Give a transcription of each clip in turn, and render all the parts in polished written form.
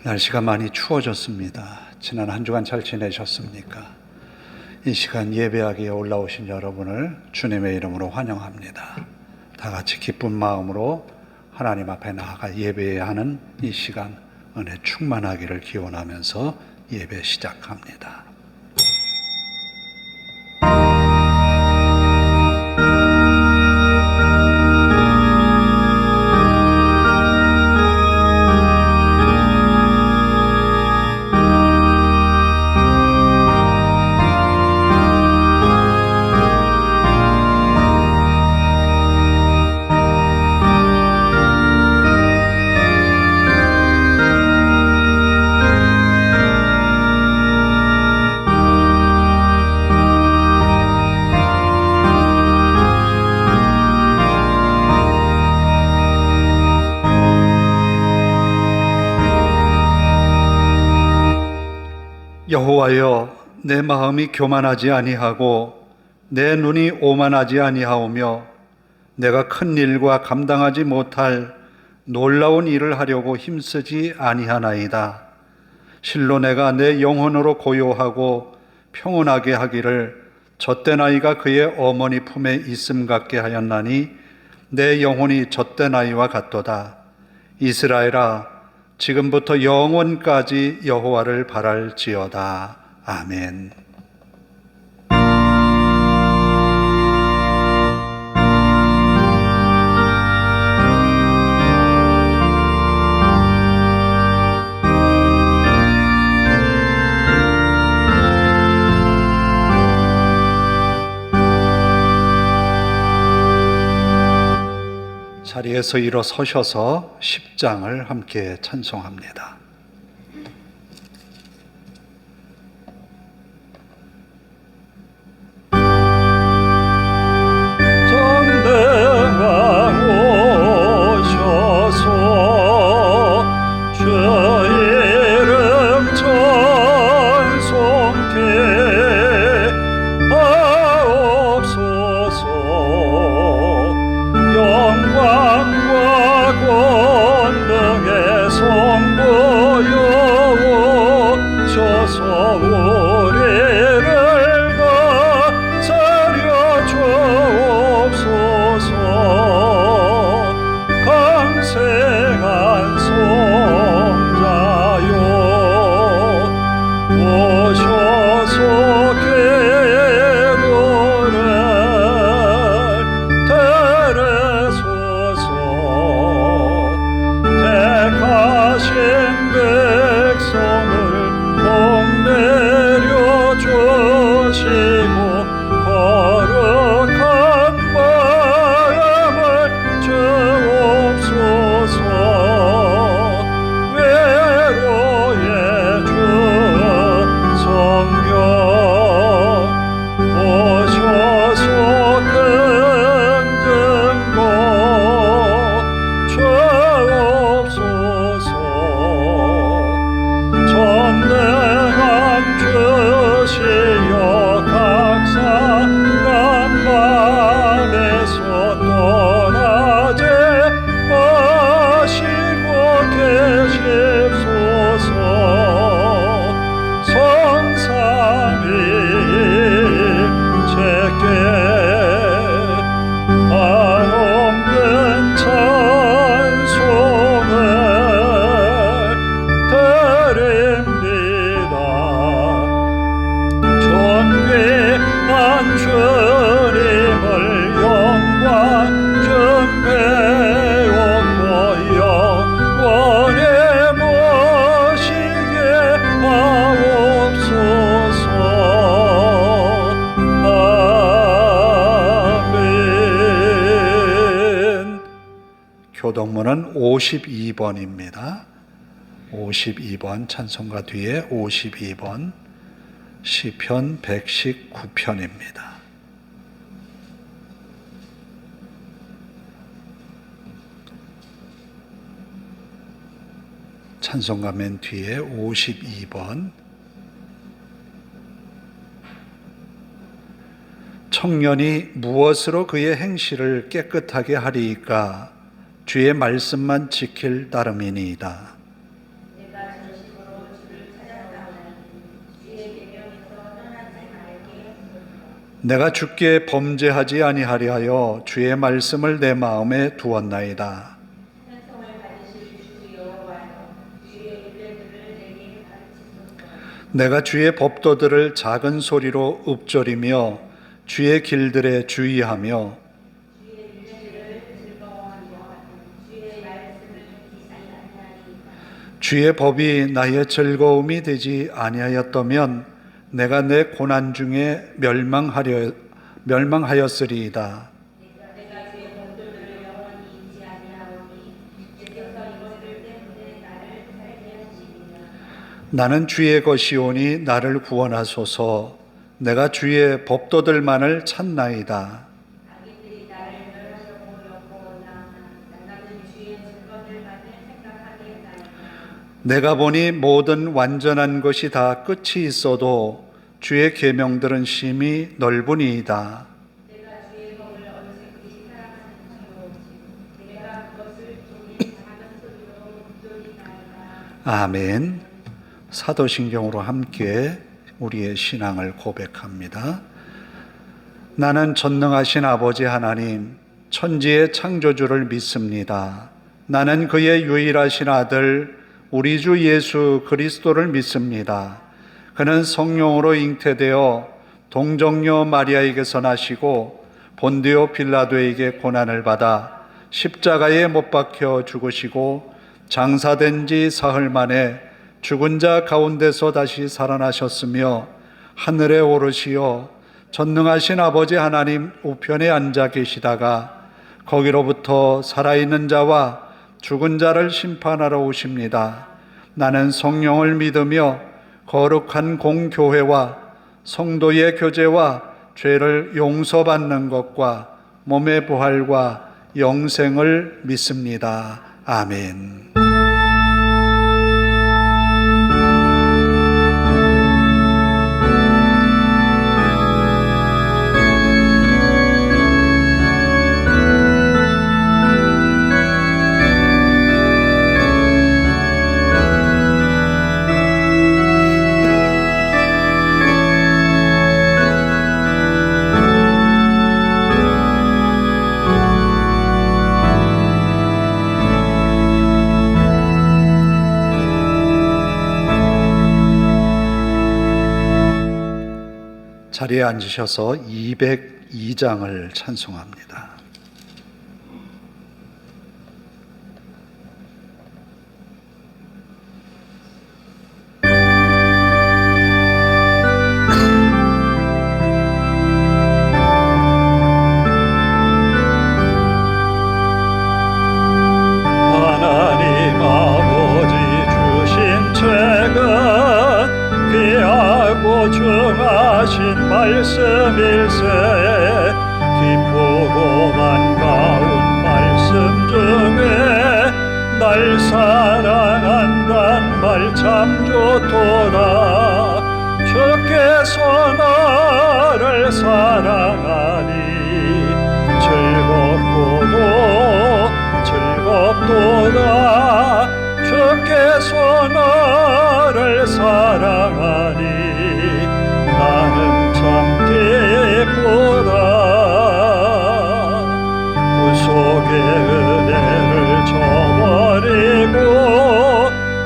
날씨가 많이 추워졌습니다. 지난 한 주간 잘 지내셨습니까? 이 시간 예배하기에 올라오신 여러분을 주님의 이름으로 환영합니다. 다 같이 기쁜 마음으로 하나님 앞에 나아가 예배해야 하는 이 시간 은혜 충만하기를 기원하면서 예배 시작합니다. 여호와여, 내 마음이 교만하지 아니하고 내 눈이 오만하지 아니하오며 내가 큰 일과 감당하지 못할 놀라운 일을 하려고 힘쓰지 아니하나이다. 실로 내가 내 영혼으로 고요하고 평온하게 하기를 젖된 아이가 그의 어머니 품에 있음 같게 하였나니 내 영혼이 젖된 아이와 같도다. 이스라엘아, 지금부터 영원까지 여호와를 바랄지어다. 아멘. 자리에서 일어서셔서 10장을 함께 찬송합니다. 교동문은 52번입니다. 52번 찬송가 뒤에 52번 시편 119편입니다. 찬송가 맨 뒤에 52번 청년이 무엇으로 그의 행실을 깨끗하게 하리이까 주의 말씀만 지킬 따름이니이다. 내가 내가 주께 범죄하지 아니하려 하여 주의 말씀을 내 마음에 두었나이다. 찬송을 받으실 주 여호와여, 주의 일들을 내게 가르치소서. 내가 주의 법도들을 작은 소리로 읊조리며 주의 길들에 주의하며 주의 일들을 즐거워하며 주의 말씀을 잊지 아니하리이다. 주의 법이 나의 즐거움이 되지 아니하였다면 내가 내 고난 중에 멸망하였으리이다. 내가 주의 법도들을 영원히 잊지 아니하오니 주께서 이것들 때문에 나를 살게 하시리라. 나는 주의 것이오니 나를 구원하소서. 내가 주의 법도들만을 찾나이다. 악인들이 나를 멸하려고 여호오나 나는 주의 증거들만을 생각하겠나이다. 내가 보니 모든 완전한 것이 다 끝이 있어도 주의 계명들은 심히 넓으니이다. 내가 주의 법을 언제든지 사랑하는 자로지. 내가 그것을 종일 작은 소리로 읊조리나이다. 아멘. 사도신경으로 함께 우리의 신앙을 고백합니다. 나는 전능하신 아버지 하나님, 천지의 창조주를 믿습니다. 나는 그의 유일하신 아들 우리 주 예수 그리스도를 믿습니다. 그는 성령으로 잉태되어 동정녀 마리아에게서 나시고 본디오 빌라도에게 고난을 받아 십자가에 못 박혀 죽으시고 장사된 지 사흘 만에 죽은 자 가운데서 다시 살아나셨으며 하늘에 오르시어 전능하신 아버지 하나님 우편에 앉아 계시다가 거기로부터 살아있는 자와 죽은 자를 심판하러 오십니다. 나는 성령을 믿으며 거룩한 공교회와 성도의 교제와 죄를 용서받는 것과 몸의 부활과 영생을 믿습니다. 아멘. 자리에 앉으셔서 202장을 찬송합니다. 하나님 아버지 주신 책은 귀하고 중하신 말씀일세. 기쁘고 반가운 말씀 중에 날 사랑한단 말 참 좋도다. 주께서 나를 사랑하니 즐겁도다. 주께서 나를 사랑하니 나는 참 기쁘다. 구속의 은혜를 저버리고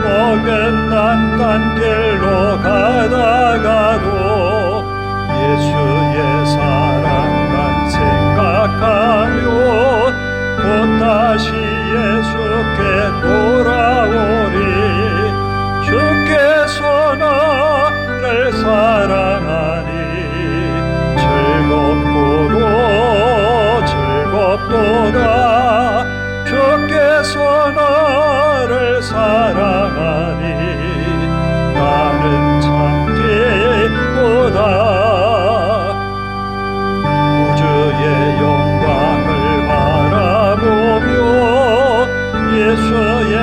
어긋난 딴 길로 가다가도 예수의 사랑만 생각하며 곧 다시 예수께 돌아오리. 주께서 나를 사랑하니 즐겁도다. 주께서 나를 사랑하니 나는 참 기쁘다. 우주의 영광을 바라보며 예수의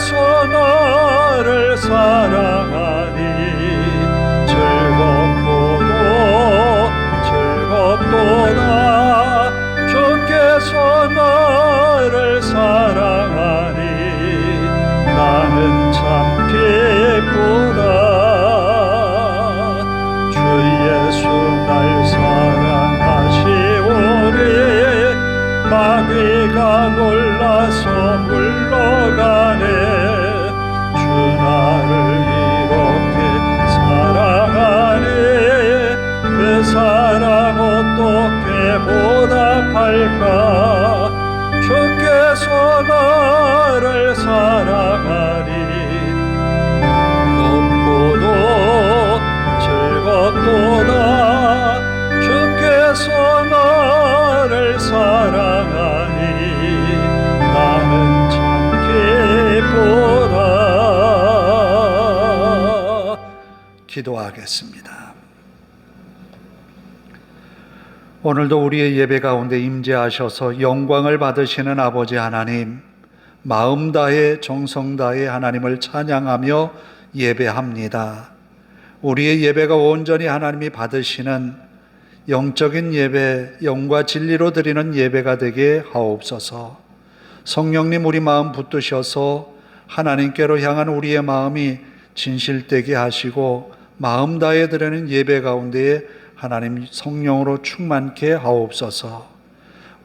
주께서 나를 사랑하니 즐겁도다 주께서 나를 사랑하니 나는 참 기쁘다 주 예수 날 사랑하시오니 마귀가 놀라서 물러가네 주 나를 이렇게 사랑하니 그 사랑 어떻게 보답할까 주께서 나를 사랑하니 걷고도 즐겁도다 주께서 나를 사랑하니 나는 참 기쁘다. 기도하겠습니다. 오늘도 우리의 예배 가운데 임재하셔서 영광을 받으시는 아버지 하나님, 마음 다해 정성 다해 하나님을 찬양하며 예배합니다. 우리의 예배가 온전히 하나님이 받으시는 영적인 예배, 영과 진리로 드리는 예배가 되게 하옵소서. 성령님 우리 마음 붙드셔서 하나님께로 향한 우리의 마음이 진실되게 하시고 마음 다해 드리는 예배 가운데에 하나님 성령으로 충만케 하옵소서.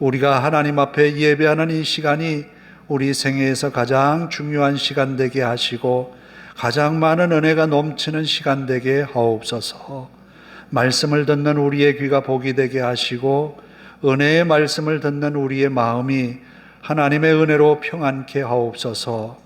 우리가 하나님 앞에 예배하는 이 시간이 우리 생애에서 가장 중요한 시간 되게 하시고 가장 많은 은혜가 넘치는 시간 되게 하옵소서. 말씀을 듣는 우리의 귀가 복이 되게 하시고 은혜의 말씀을 듣는 우리의 마음이 하나님의 은혜로 평안케 하옵소서.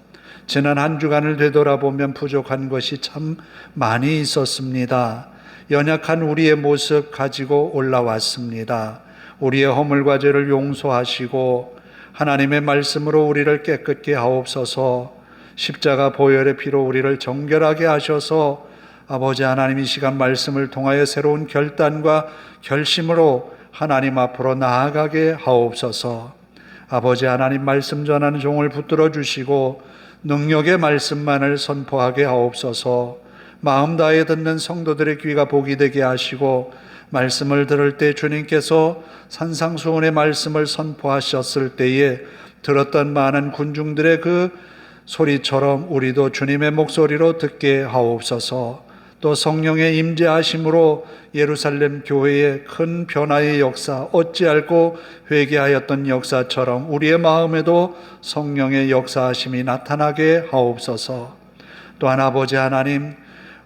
지난 한 주간을 되돌아보면 부족한 것이 참 많이 있었습니다. 연약한 우리의 모습 가지고 올라왔습니다. 우리의 허물과 죄를 용서하시고 하나님의 말씀으로 우리를 깨끗게 하옵소서. 십자가 보혈의 피로 우리를 정결하게 하셔서 아버지 하나님 이 시간 말씀을 통하여 새로운 결단과 결심으로 하나님 앞으로 나아가게 하옵소서. 아버지 하나님 말씀 전하는 종을 붙들어 주시고 능력의 말씀만을 선포하게 하옵소서. 마음 다해 듣는 성도들의 귀가 복이 되게 하시고 말씀을 들을 때 주님께서 산상수훈의 말씀을 선포하셨을 때에 들었던 많은 군중들의 그 소리처럼 우리도 주님의 목소리로 듣게 하옵소서. 또 성령의 임재하심으로 예루살렘 교회의 큰 변화의 역사, 어찌할꼬 회개하였던 역사처럼 우리의 마음에도 성령의 역사하심이 나타나게 하옵소서. 또한 아버지 하나님,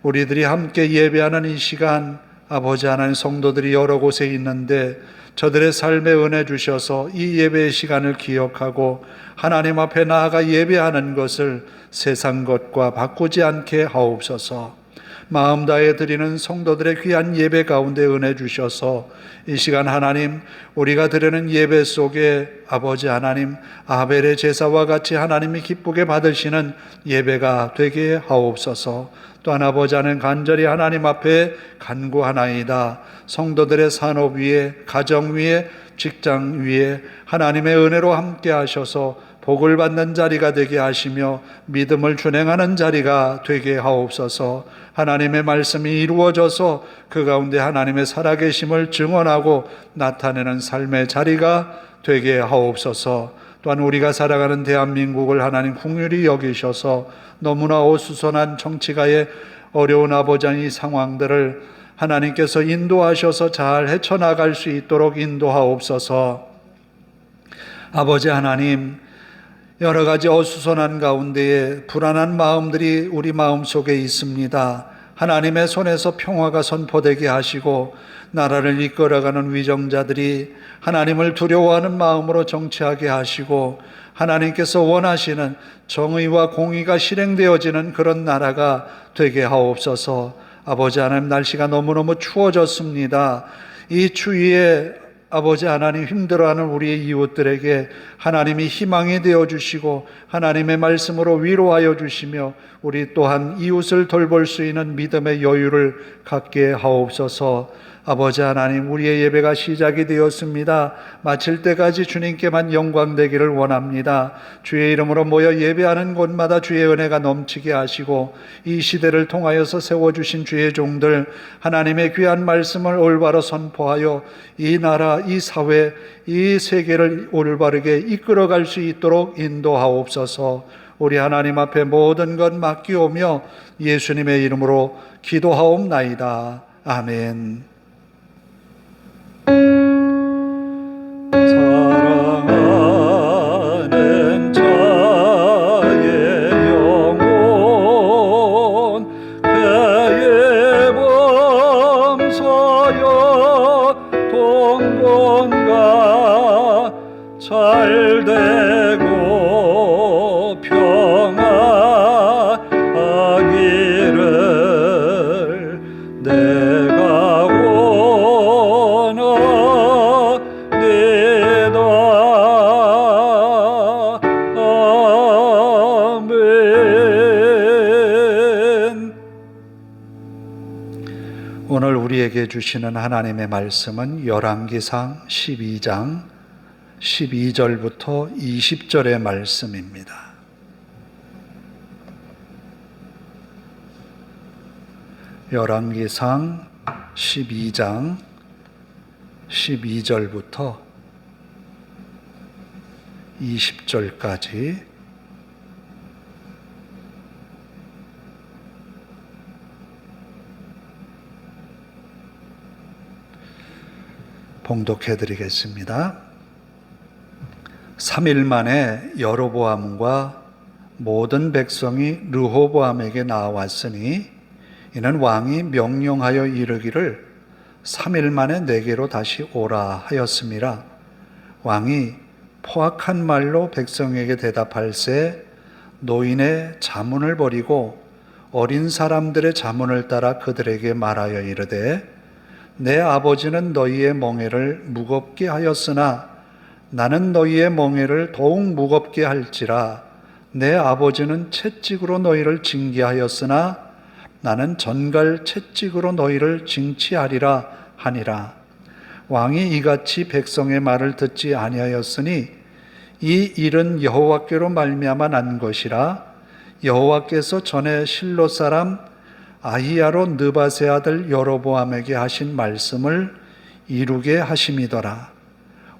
우리들이 함께 예배하는 이 시간, 아버지 하나님 성도들이 여러 곳에 있는데 저들의 삶에 은혜 주셔서 이 예배의 시간을 기억하고 하나님 앞에 나아가 예배하는 것을 세상 것과 바꾸지 않게 하옵소서. 마음 다해 드리는 성도들의 귀한 예배 가운데 은혜 주셔서 이 시간 하나님 우리가 드리는 예배 속에 아버지 하나님 아벨의 제사와 같이 하나님이 기쁘게 받으시는 예배가 되게 하옵소서. 또한 아버지 하나님 간절히 하나님 앞에 간구하나이다. 성도들의 산업 위에 가정 위에 직장 위에 하나님의 은혜로 함께 하셔서 복을 받는 자리가 되게 하시며 믿음을 준행하는 자리가 되게 하옵소서. 하나님의 말씀이 이루어져서 그 가운데 하나님의 살아계심을 증언하고 나타내는 삶의 자리가 되게 하옵소서. 또한 우리가 살아가는 대한민국을 하나님 긍휼히 여기셔서 너무나 어수선한 정치가의 어려운 아버지 이 상황들을 하나님께서 인도하셔서 잘 헤쳐나갈 수 있도록 인도하옵소서. 아버지 하나님, 여러 가지 어수선한 가운데에 불안한 마음들이 우리 마음속에 있습니다. 하나님의 손에서 평화가 선포되게 하시고 나라를 이끌어가는 위정자들이 하나님을 두려워하는 마음으로 정치하게 하시고 하나님께서 원하시는 정의와 공의가 실행되어지는 그런 나라가 되게 하옵소서. 아버지 하나님, 날씨가 너무너무 추워졌습니다. 이 추위에 아버지 하나님 힘들어하는 우리의 이웃들에게 하나님이 희망이 되어주시고 하나님의 말씀으로 위로하여 주시며 우리 또한 이웃을 돌볼 수 있는 믿음의 여유를 갖게 하옵소서. 아버지 하나님, 우리의 예배가 시작이 되었습니다. 마칠 때까지 주님께만 영광 되기를 원합니다. 주의 이름으로 모여 예배하는 곳마다 주의 은혜가 넘치게 하시고 이 시대를 통하여서 세워주신 주의 종들, 하나님의 귀한 말씀을 올바로 선포하여 이 나라, 이 사회, 이 세계를 올바르게 이끌어갈 수 있도록 인도하옵소서. 우리 하나님 앞에 모든 것 맡기오며 예수님의 이름으로 기도하옵나이다. 아멘. 사랑하는 자의 영혼 그의 범사여 동건가 잘되고 평안하기를 내가 오늘 우리에게 주시는 하나님의 말씀은 열왕기상 12장 12절부터 20절의 말씀입니다. 열왕기상 12장 12절부터 20절까지 봉독해 드리겠습니다. 3일 만에 여로보암과 모든 백성이 르호보암에게 나왔으니 이는 왕이 명령하여 이르기를 3일 만에 내게로 다시 오라 하였음이라. 왕이 포악한 말로 백성에게 대답할세 노인의 자문을 버리고 어린 사람들의 자문을 따라 그들에게 말하여 이르되 내 아버지는 너희의 멍에를 무겁게 하였으나 나는 너희의 멍에를 더욱 무겁게 할지라. 내 아버지는 채찍으로 너희를 징계하였으나 나는 전갈 채찍으로 너희를 징치하리라 하니라. 왕이 이같이 백성의 말을 듣지 아니하였으니 이 일은 여호와께로 말미암아 난 것이라. 여호와께서 전에 실로 사람 아히야로 느밧의 아들 여로보암에게 하신 말씀을 이루게 하심이더라.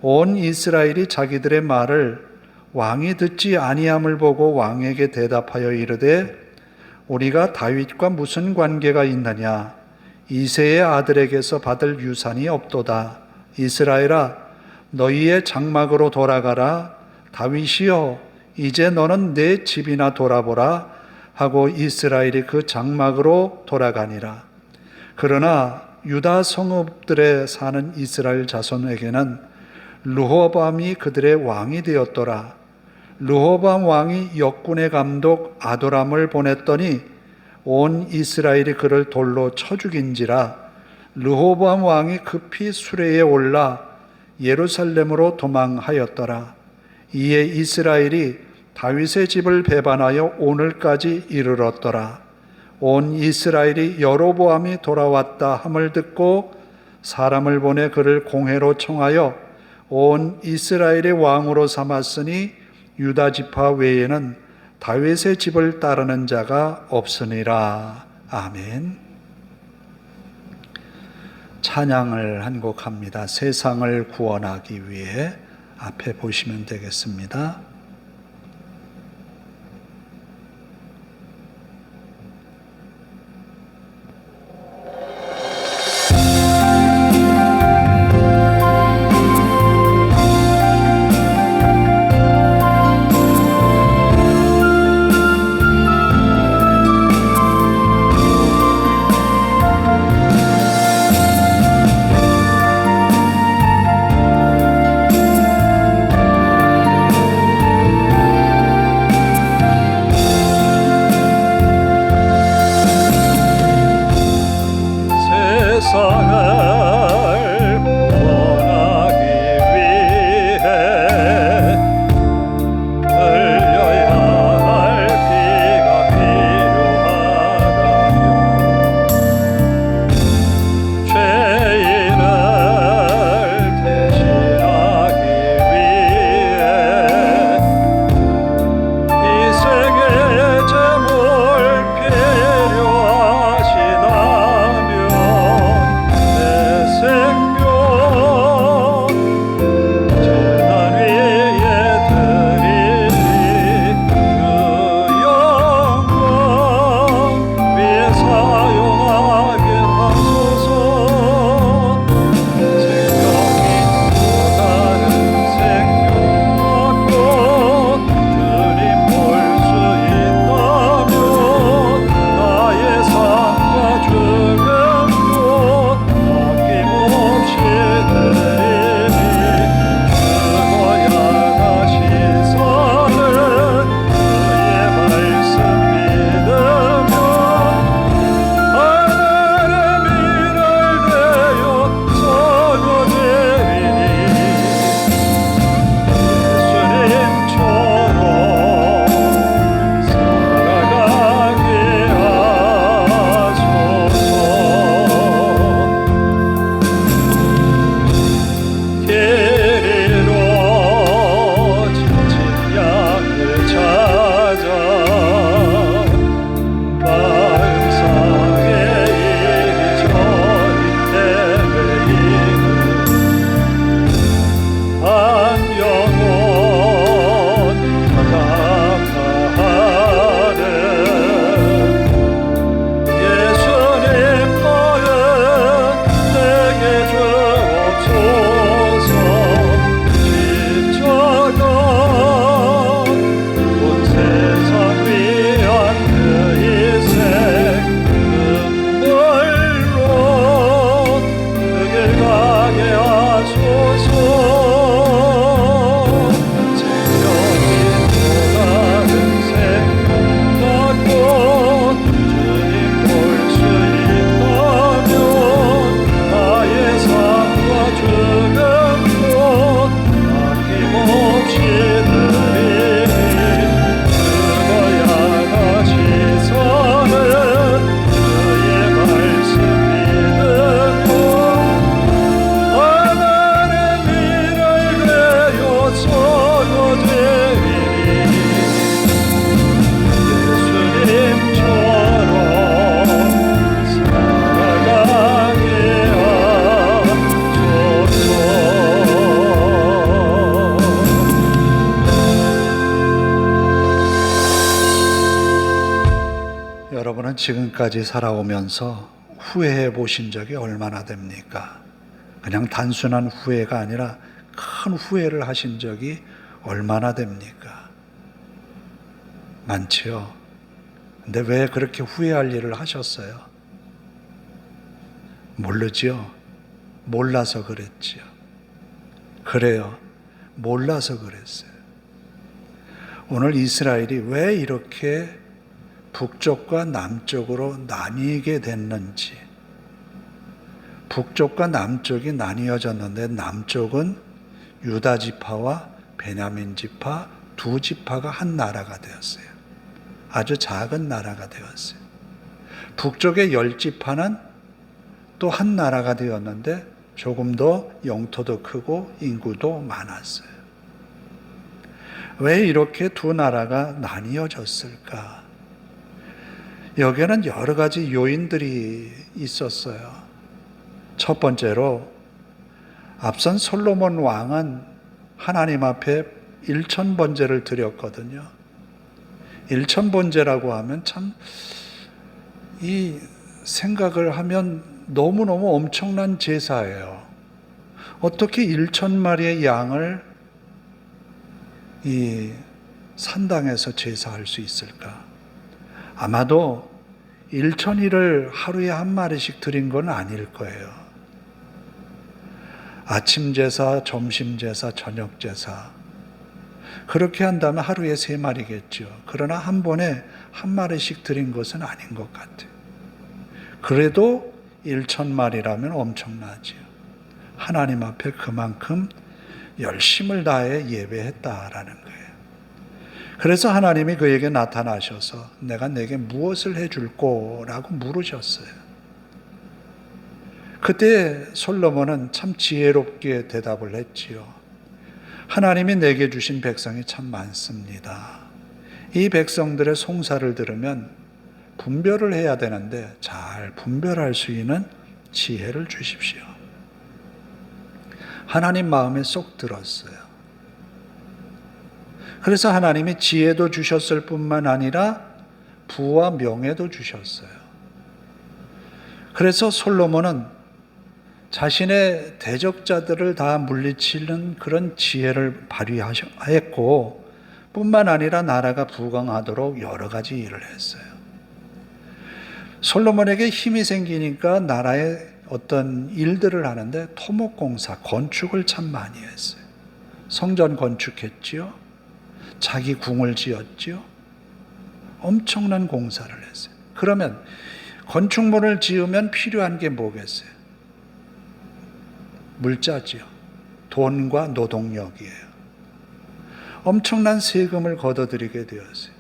온 이스라엘이 자기들의 말을 왕이 듣지 아니함을 보고 왕에게 대답하여 이르되 우리가 다윗과 무슨 관계가 있느냐? 이새의 아들에게서 받을 유산이 없도다. 이스라엘아, 너희의 장막으로 돌아가라. 다윗이여, 이제 너는 내 집이나 돌아보라 하고 이스라엘이 그 장막으로 돌아가니라. 그러나 유다 성읍들에 사는 이스라엘 자손에게는 르호보암이 그들의 왕이 되었더라. 르호보암 왕이 역군의 감독 아도람을 보냈더니 온 이스라엘이 그를 돌로 쳐 죽인지라. 르호보암 왕이 급히 수레에 올라 예루살렘으로 도망하였더라. 이에 이스라엘이 다윗의 집을 배반하여 오늘까지 이르렀더라. 온 이스라엘이 여로보암이 돌아왔다 함을 듣고 사람을 보내 그를 공회로 청하여 온 이스라엘의 왕으로 삼았으니 유다 지파 외에는 다윗의 집을 따르는 자가 없으니라. 아멘. 찬양을 한 곡 합니다. 세상을 구원하기 위해 앞에 보시면 되겠습니다. 여러분은 지금까지 살아오면서 후회해 보신 적이 얼마나 됩니까? 그냥 단순한 후회가 아니라 큰 후회를 하신 적이 얼마나 됩니까? 많지요. 근데 왜 그렇게 후회할 일을 하셨어요? 모르지요. 몰라서 그랬지요. 그래요. 몰라서 그랬어요. 오늘 이스라엘이 왜 이렇게 북쪽과 남쪽으로 나뉘게 됐는지, 북쪽과 남쪽이 나뉘어졌는데 남쪽은 유다 지파와 베냐민 지파 두 지파가 한 나라가 되었어요. 아주 작은 나라가 되었어요. 북쪽의 10지파는 또 한 나라가 되었는데 조금 더 영토도 크고 인구도 많았어요. 왜 이렇게 두 나라가 나뉘어졌을까? 여기에는 여러 가지 요인들이 있었어요. 첫 번째로 앞선 솔로몬 왕은 하나님 앞에 일천번제를 드렸거든요. 일천번제라고 하면 참 이 생각을 하면 너무너무 엄청난 제사예요. 어떻게 1,000마리의 양을 이 산당에서 제사할 수 있을까? 아마도 1,000일을 하루에 한 마리씩 드린 건 아닐 거예요. 아침 제사, 점심 제사, 저녁 제사. 그렇게 한다면 하루에 3마리겠죠. 그러나 한 번에 한 마리씩 드린 것은 아닌 것 같아요. 그래도 1,000마리라면 엄청나지요. 하나님 앞에 그만큼 열심을 다해 예배했다라는 거예요. 그래서 하나님이 그에게 나타나셔서 내가 내게 무엇을 해줄 거라고 물으셨어요. 그때 솔로몬은 참 지혜롭게 대답을 했지요. 하나님이 내게 주신 백성이 참 많습니다. 이 백성들의 송사를 들으면 분별을 해야 되는데 잘 분별할 수 있는 지혜를 주십시오. 하나님 마음에 쏙 들었어요. 그래서 하나님이 지혜도 주셨을 뿐만 아니라 부와 명예도 주셨어요. 그래서 솔로몬은 자신의 대적자들을 다 물리치는 그런 지혜를 발휘했고 뿐만 아니라 나라가 부강하도록 여러 가지 일을 했어요. 솔로몬에게 힘이 생기니까 나라에 어떤 일들을 하는데 토목공사, 건축을 참 많이 했어요. 성전 건축했지요. 자기 궁을 지었지요. 엄청난 공사를 했어요. 그러면 건축물을 지으면 필요한 게 뭐겠어요? 물자지요. 돈과 노동력이에요. 엄청난 세금을 걷어들이게 되었어요.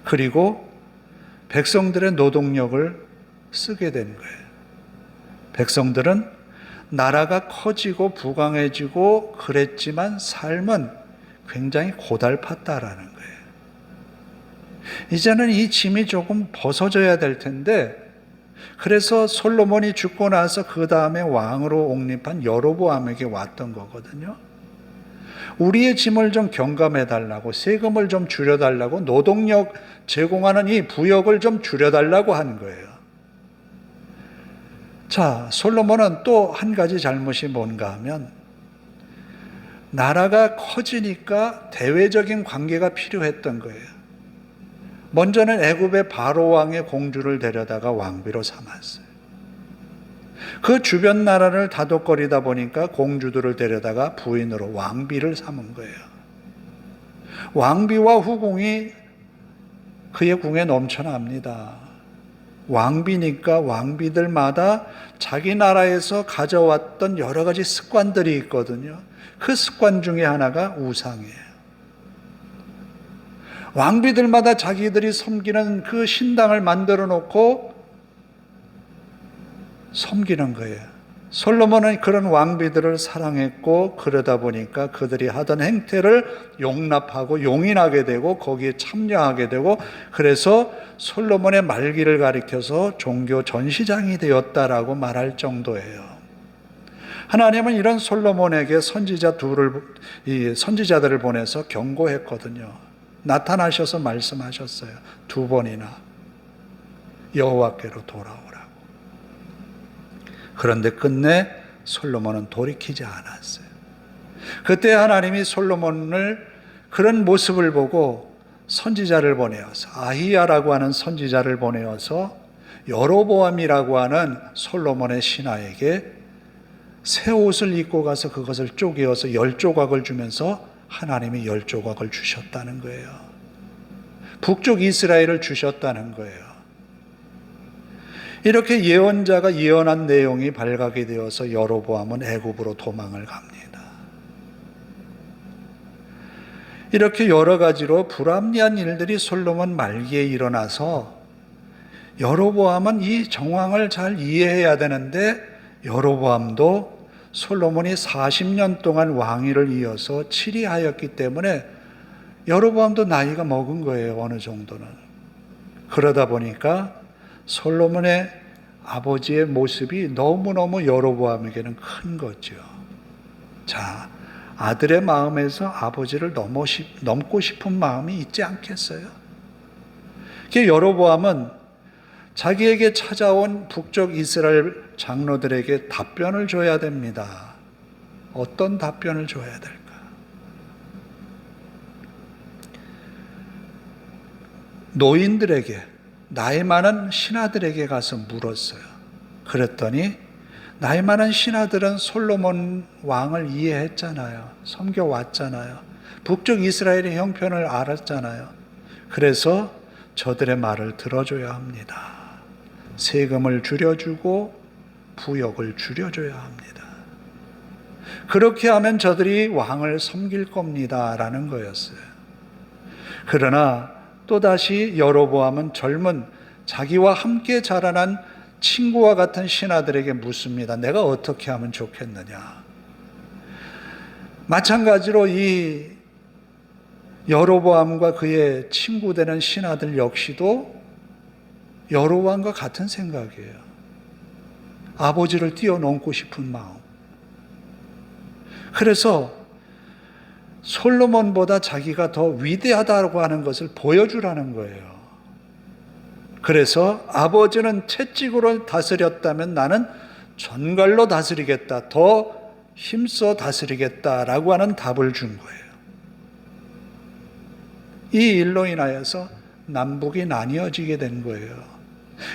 그리고 백성들의 노동력을 쓰게 된 거예요. 백성들은 나라가 커지고 부강해지고 그랬지만 삶은 굉장히 고달팠다라는 거예요. 이제는 이 짐이 조금 벗어져야 될 텐데, 그래서 솔로몬이 죽고 나서 그 다음에 왕으로 옹립한 여로보암에게 왔던 거거든요. 우리의 짐을 좀 경감해달라고, 세금을 좀 줄여달라고, 노동력 제공하는 이 부역을 좀 줄여달라고 하는 거예요. 자, 솔로몬은 또 한 가지 잘못이 뭔가 하면 나라가 커지니까 대외적인 관계가 필요했던 거예요. 먼저는 애굽의 바로 왕의 공주를 데려다가 왕비로 삼았어요. 그 주변 나라를 다독거리다 보니까 공주들을 데려다가 부인으로 왕비를 삼은 거예요. 왕비와 후궁이 그의 궁에 넘쳐납니다. 왕비니까 왕비들마다 자기 나라에서 가져왔던 여러 가지 습관들이 있거든요. 그 습관 중에 하나가 우상이에요. 왕비들마다 자기들이 섬기는 그 신당을 만들어 놓고 섬기는 거예요. 솔로몬은 그런 왕비들을 사랑했고, 그러다 보니까 그들이 하던 행태를 용납하고 용인하게 되고 거기에 참여하게 되고, 그래서 솔로몬의 말기를 가리켜서 종교 전시장이 되었다라고 말할 정도예요. 하나님은 이런 솔로몬에게 선지자들을 보내서 경고했거든요. 나타나셔서 말씀하셨어요. 2번이나. 여호와께로 돌아오라고. 그런데 끝내 솔로몬은 돌이키지 않았어요. 그때 하나님이 솔로몬을 그런 모습을 보고 선지자를 보내어서, 아히야라고 하는 선지자를 보내어서 여로보암이라고 하는 솔로몬의 신하에게 새 옷을 입고 가서 그것을 쪼개어서 10조각을 주면서 하나님이 10조각을 주셨다는 거예요. 북쪽 이스라엘을 주셨다는 거예요. 이렇게 예언자가 예언한 내용이 발각이 되어서 여로보암은 애굽으로 도망을 갑니다. 이렇게 여러 가지로 불합리한 일들이 솔로몬 말기에 일어나서 여로보암은 이 정황을 잘 이해해야 되는데, 여로보암도 솔로몬이 40년 동안 왕위를 이어서 치리하였기 때문에 여로보암도 나이가 먹은 거예요, 어느 정도는. 그러다 보니까 솔로몬의 아버지의 모습이 너무너무 여로보암에게는 큰 거죠. 자, 아들의 마음에서 아버지를 넘고 싶은 마음이 있지 않겠어요? 여로보암은 자기에게 찾아온 북쪽 이스라엘 장로들에게 답변을 줘야 됩니다. 어떤 답변을 줘야 될까? 노인들에게, 나이 많은 신하들에게 가서 물었어요. 그랬더니 나이 많은 신하들은 솔로몬 왕을 이해했잖아요. 섬겨왔잖아요. 북쪽 이스라엘의 형편을 알았잖아요. 그래서 저들의 말을 들어줘야 합니다. 세금을 줄여주고 부역을 줄여줘야 합니다. 그렇게 하면 저들이 왕을 섬길 겁니다 라는 거였어요. 그러나 또다시 여로보암은 젊은 자기와 함께 자라난 친구와 같은 신하들에게 묻습니다. 내가 어떻게 하면 좋겠느냐? 마찬가지로 이 여로보암과 그의 친구 되는 신하들 역시도 여로보암과 같은 생각이에요. 아버지를 뛰어넘고 싶은 마음. 그래서 솔로몬보다 자기가 더 위대하다고 하는 것을 보여주라는 거예요. 그래서 아버지는 채찍으로 다스렸다면 나는 전갈로 다스리겠다, 더 힘써 다스리겠다라고 하는 답을 준 거예요. 이 일로 인하여서 남북이 나뉘어지게 된 거예요.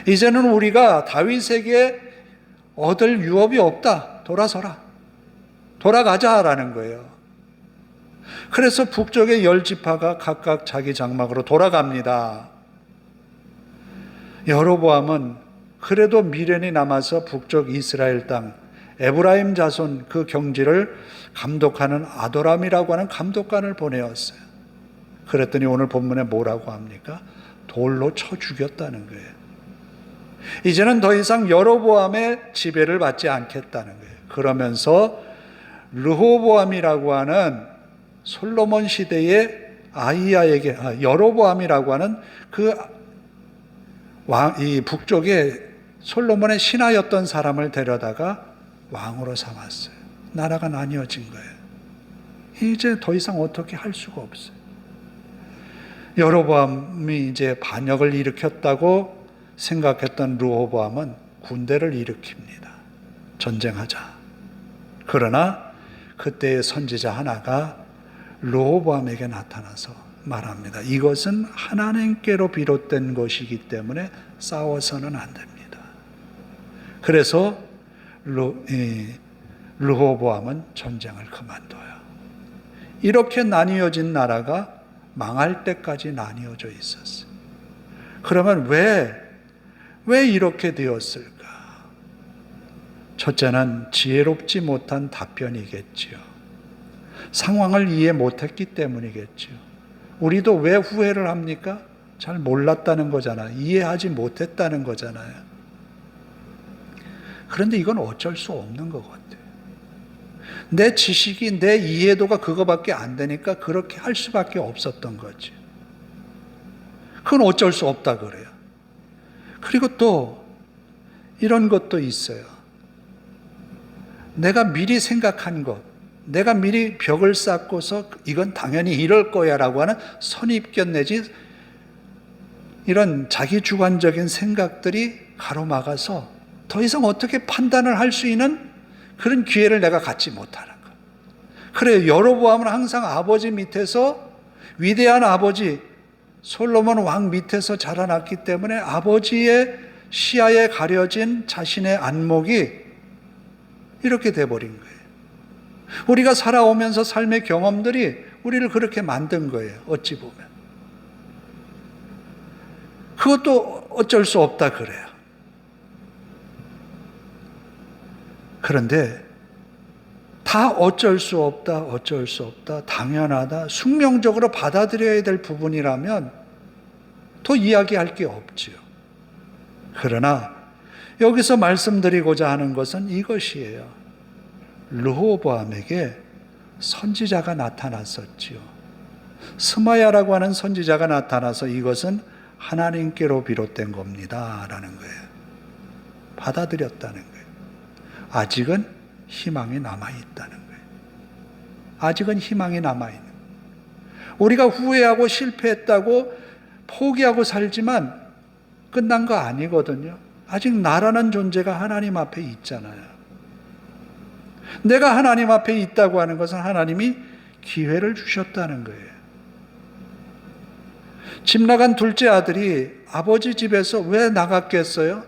이제는 우리가 다윗에게 얻을 유업이 없다, 돌아서라, 돌아가자라는 거예요. 그래서 북쪽의 10지파가 각각 자기 장막으로 돌아갑니다. 여로보암은 그래도 미련이 남아서 북쪽 이스라엘 땅 에브라임 자손 그 경지를 감독하는 아도람이라고 하는 감독관을 보내었어요. 그랬더니 오늘 본문에 뭐라고 합니까? 돌로 쳐 죽였다는 거예요. 이제는 더 이상 여로보암의 지배를 받지 않겠다는 거예요. 그러면서 르호보암이라고 하는 솔로몬 시대의 아히야에게, 여로보암이라고 하는 이 북쪽에 솔로몬의 신하였던 사람을 데려다가 왕으로 삼았어요. 나라가 나뉘어진 거예요. 이제 더 이상 어떻게 할 수가 없어요. 여로보암이 이제 반역을 일으켰다고 생각했던 르호보암은 군대를 일으킵니다. 전쟁하자. 그러나 그때의 선지자 하나가 르호보암에게 나타나서 말합니다. 이것은 하나님께로 비롯된 것이기 때문에 싸워서는 안 됩니다. 그래서 르호보암은 전쟁을 그만둬요. 이렇게 나뉘어진 나라가 망할 때까지 나뉘어져 있었어요. 그러면 왜 이렇게 되었을까? 첫째는 지혜롭지 못한 답변이겠지요. 상황을 이해 못했기 때문이겠지요. 우리도 왜 후회를 합니까? 잘 몰랐다는 거잖아요. 이해하지 못했다는 거잖아요. 그런데 이건 어쩔 수 없는 것 같아요. 내 지식이, 내 이해도가 그거밖에 안 되니까 그렇게 할 수밖에 없었던 거지. 그건 어쩔 수 없다 그래요. 그리고 또 이런 것도 있어요. 내가 미리 생각한 것, 내가 미리 벽을 쌓고서 이건 당연히 이럴 거야 라고 하는 선입견 내지 이런 자기 주관적인 생각들이 가로막아서 더 이상 어떻게 판단을 할 수 있는 그런 기회를 내가 갖지 못하는 것. 그래요. 여로보암은 항상 아버지 밑에서, 위대한 아버지 솔로몬 왕 밑에서 자라났기 때문에 아버지의 시야에 가려진 자신의 안목이 이렇게 돼버린 거예요. 우리가 살아오면서 삶의 경험들이 우리를 그렇게 만든 거예요. 어찌 보면. 그것도 어쩔 수 없다 그래요. 그런데 다 어쩔 수 없다, 어쩔 수 없다, 당연하다, 숙명적으로 받아들여야 될 부분이라면 더 이야기할 게 없지요. 그러나 여기서 말씀드리고자 하는 것은 이것이에요. 르호보암에게 선지자가 나타났었지요. 스마야라고 하는 선지자가 나타나서 이것은 하나님께로 비롯된 겁니다 라는 거예요. 받아들였다는 거예요. 아직은 희망이 남아있다는 거예요. 아직은 희망이 남아있는 거예요. 우리가 후회하고 실패했다고 포기하고 살지만 끝난 거 아니거든요. 아직 나라는 존재가 하나님 앞에 있잖아요. 내가 하나님 앞에 있다고 하는 것은 하나님이 기회를 주셨다는 거예요. 집 나간 둘째 아들이 아버지 집에서 왜 나갔겠어요?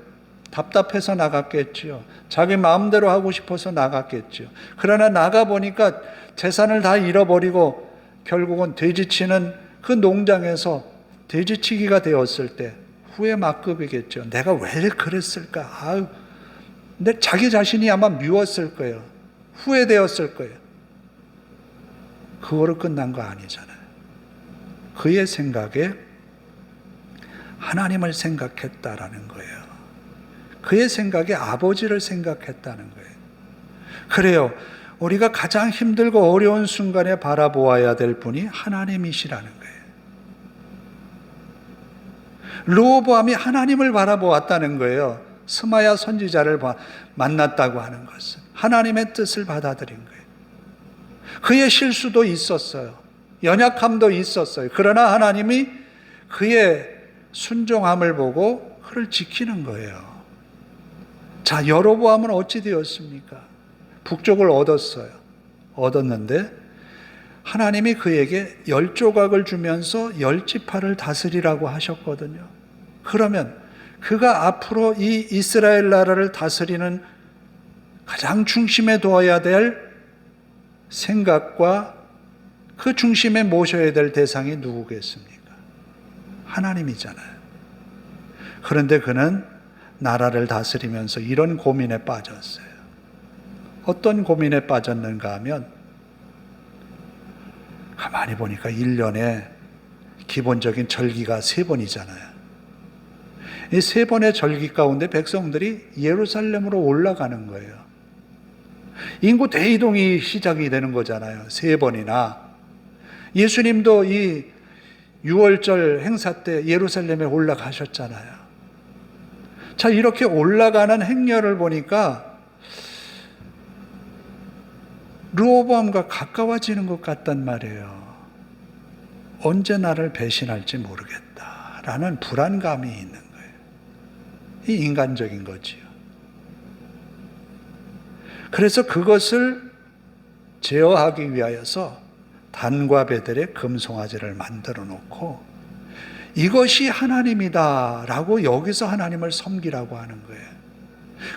답답해서 나갔겠지요. 자기 마음대로 하고 싶어서 나갔겠지요. 그러나 나가보니까 재산을 다 잃어버리고 결국은 돼지치는 그 농장에서 돼지치기가 되었을 때 후회 막급이겠죠. 내가 왜 그랬을까? 아유, 근데 자기 자신이 아마 미웠을 거예요. 후회되었을 거예요. 그거로 끝난 거 아니잖아요. 그의 생각에 하나님을 생각했다라는 거예요. 그의 생각에 아버지를 생각했다는 거예요. 그래요. 우리가 가장 힘들고 어려운 순간에 바라보아야 될 분이 하나님이시라는 거예요. 르호보암이 하나님을 바라보았다는 거예요. 스마야 선지자를 만났다고 하는 것은 하나님의 뜻을 받아들인 거예요. 그의 실수도 있었어요. 연약함도 있었어요. 그러나 하나님이 그의 순종함을 보고 그를 지키는 거예요. 자, 여로보암은 어찌 되었습니까? 북쪽을 얻었어요. 얻었는데 하나님이 그에게 10조각을 주면서 10지파를 다스리라고 하셨거든요. 그러면 그가 앞으로 이 이스라엘 나라를 다스리는 가장 중심에 둬야 될 생각과 그 중심에 모셔야 될 대상이 누구겠습니까? 하나님이잖아요. 그런데 그는 나라를 다스리면서 이런 고민에 빠졌어요. 어떤 고민에 빠졌는가 하면 가만히 보니까 1년에 기본적인 절기가 3번이잖아요. 이 3번의 절기 가운데 백성들이 예루살렘으로 올라가는 거예요. 인구 대이동이 시작이 되는 거잖아요. 3번이나. 예수님도 이 6월절 행사 때 예루살렘에 올라가셨잖아요. 자, 이렇게 올라가는 행렬을 보니까 르호보암과 가까워지는 것 같단 말이에요. 언제 나를 배신할지 모르겠다라는 불안감이 있는 거예요. 이 인간적인 거지요. 그래서 그것을 제어하기 위하여서 단과 베델에 금송아지를 만들어 놓고 이것이 하나님이다라고 여기서 하나님을 섬기라고 하는 거예요.